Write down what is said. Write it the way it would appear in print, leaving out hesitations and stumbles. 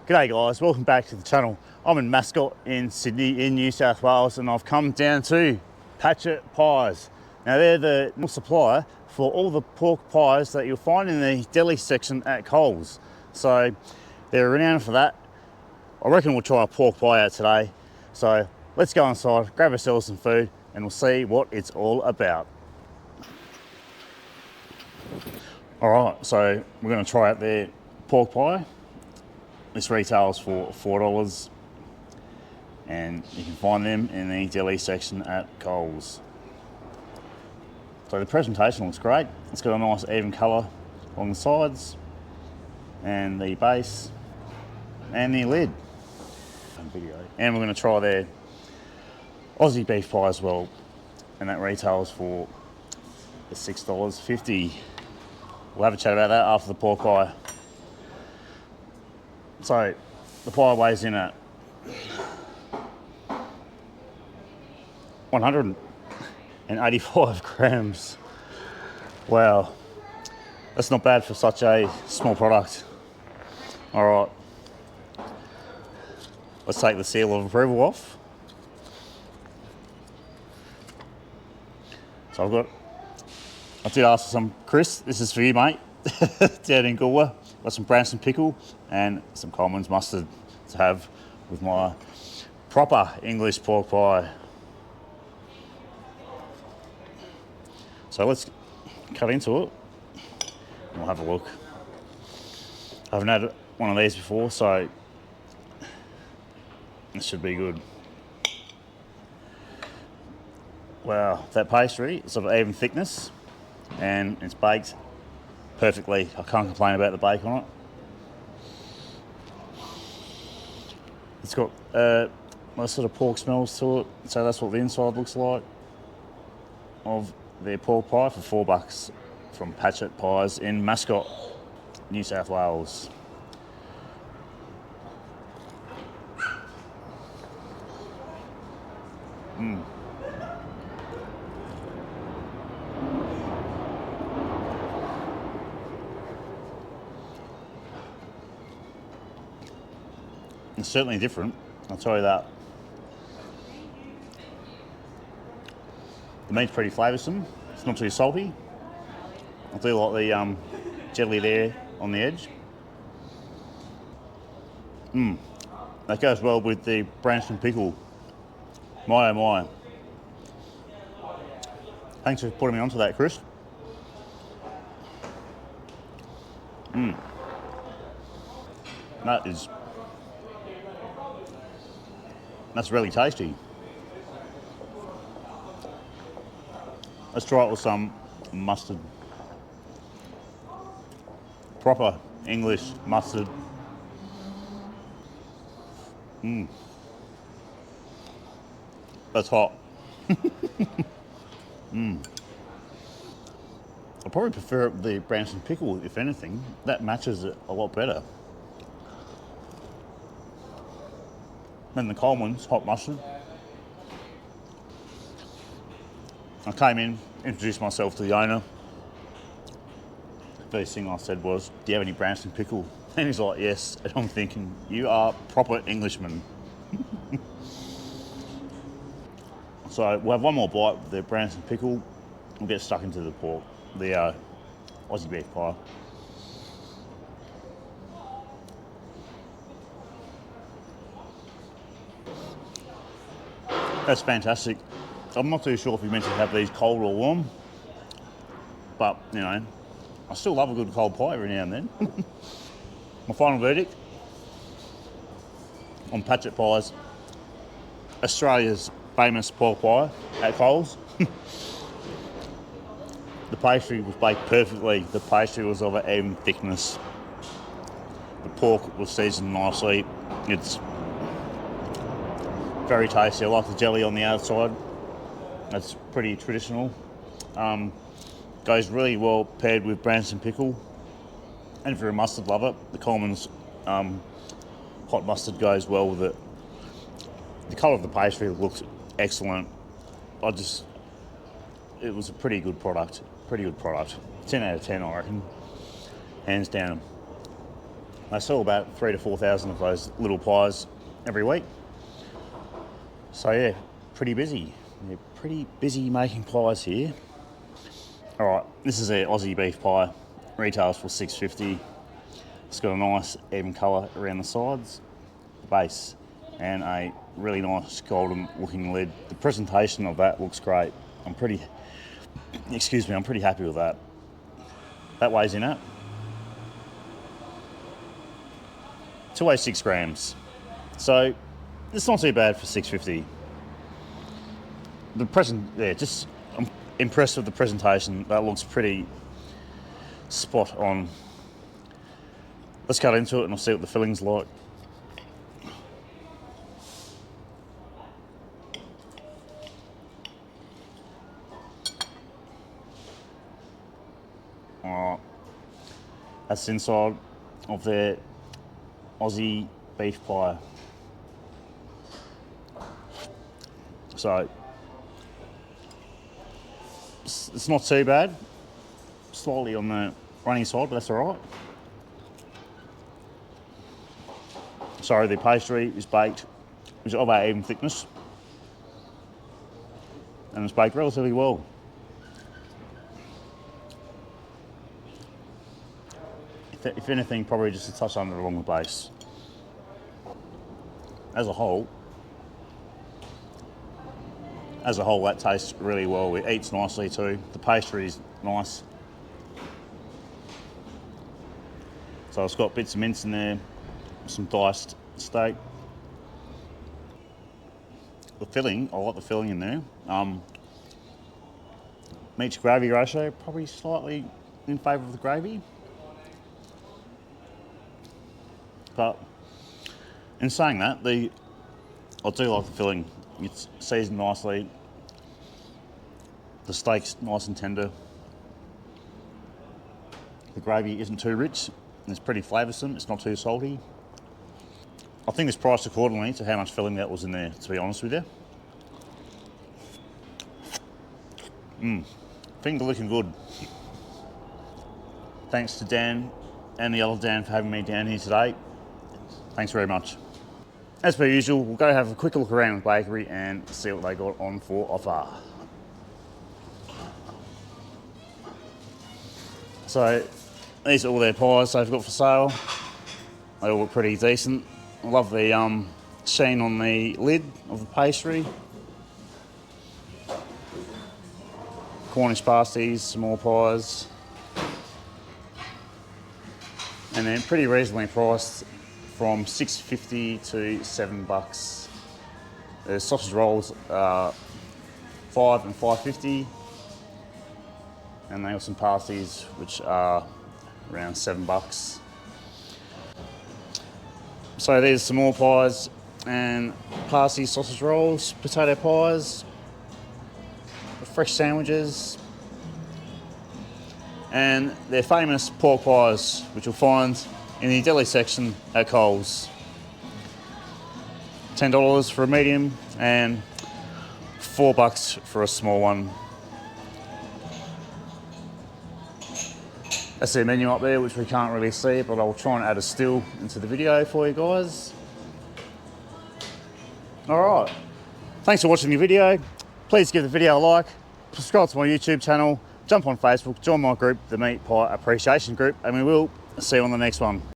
G'day guys, welcome back to the channel. I'm in Mascot in Sydney in New South Wales and I've come down to Pachett Pies. Now they're the supplier for all the pork pies that you'll find in the deli section at Coles. So they're renowned for that. I reckon we'll try a pork pie out today. So let's go inside, grab ourselves some food and we'll see what it's all about. Alright, so we're going to try out their pork pie. This retails for $4 and you can find them in the deli section at Coles. So the presentation looks great. It's got a nice even colour along the sides and the base and the lid. And we're going to try their Aussie Beef Pie as well, and that retails for $6.50. We'll have a chat about that after the pork pie. So the pie weighs in at 185 grams. Wow, that's not bad for such a small product. All right, let's take the seal of approval off. So I did ask for some, Chris, this is for you mate, down in Galway. Got some Branston pickle and some Coleman's mustard to have with my proper English pork pie. So let's cut into it and we'll have a look. I haven't had one of these before, so this should be good. Wow, that pastry is of even thickness and it's baked perfectly. I can't complain about the bake on it. It's got most sort of pork smells to it, so that's what the inside looks like of their pork pie for $4 from Pachett Pies in Mascot, New South Wales. It's certainly different, I'll tell you that. The meat's pretty flavoursome, it's not too salty. I do like the jelly there on the edge. That goes well with the Branston pickle. My oh my. Thanks for putting me onto that, Chris. That's really tasty. Let's try it with some mustard. Proper English mustard. That's hot. I probably prefer the Branston pickle, if anything. That matches it a lot better. Then the Coleman's hot mustard. I came in, introduced myself to the owner. The first thing I said was, do you have any Branston pickle? And he's like, yes. And I'm thinking, you are proper Englishman. So we'll have one more bite of the Branston pickle. We'll get stuck into the pork, the Aussie Beef Pie. That's fantastic. I'm not too sure if you're meant to have these cold or warm, but you know, I still love a good cold pie every now and then. My final verdict on Pachett Pies, Australia's famous pork pie at Coles. The pastry was baked perfectly. The pastry was of an even thickness. The pork was seasoned nicely. It's very tasty. I like the jelly on the outside. That's pretty traditional. Goes really well paired with Branston pickle. And if you're a mustard lover, the Coleman's hot mustard goes well with it. The colour of the pastry looks excellent. It was a pretty good product. 10 out of 10, I reckon. Hands down. They sell about 3,000 to 4,000 of those little pies every week. So yeah, pretty busy. They're pretty busy making pies here. All right, this is their Aussie Beef Pie. Retails for $6.50. It's got a nice even colour around the sides, the base, and a really nice golden looking lid. The presentation of that looks great. I'm pretty happy with that. That weighs in at 206 grams. So it's not too bad for $6.50. I'm impressed with the presentation. That looks pretty spot on. Let's cut into it and we'll see what the filling's like. Alright, that's the inside of their Aussie beef pie. So it's not too bad. Slightly on the runny side, but that's alright. So the pastry is baked, it's of an even thickness, and it's baked relatively well. If anything, probably just a touch under along the base. As a whole, that tastes really well. It eats nicely too. The pastry is nice. So it's got bits of mince in there, some diced steak. The filling, I like the filling in there. Meat to gravy ratio, probably slightly in favour of the gravy. But in saying that, I do like the filling. It's seasoned nicely. The steak's nice and tender. The gravy isn't too rich. It's pretty flavoursome. It's not too salty. I think it's priced accordingly to how much filling that was in there, to be honest with you. Finger looking good. Thanks to Dan and the other Dan for having me down here today. Thanks very much. As per usual, we'll go have a quick look around the bakery and see what they got on for offer. So these are all their pies they've got for sale. They all look pretty decent. I love the sheen on the lid of the pastry. Cornish pasties, some more pies. And they're pretty reasonably priced, from $6.50 to $7. The sausage rolls are $5 and $5.50, and they have some pasties which are around $7. So there's some more pies and pasties, sausage rolls, potato pies, fresh sandwiches, and their famous pork pies, which you'll find in the deli section at Coles. $10 for a medium and $4 for a small one. That's their menu up there, which we can't really see, but I'll try and add a still into the video for you guys. Alright, thanks for watching the video. Please give the video a like, subscribe to my YouTube channel, jump on Facebook, join my group, the Meat Pie Appreciation Group, and we will see you on the next one.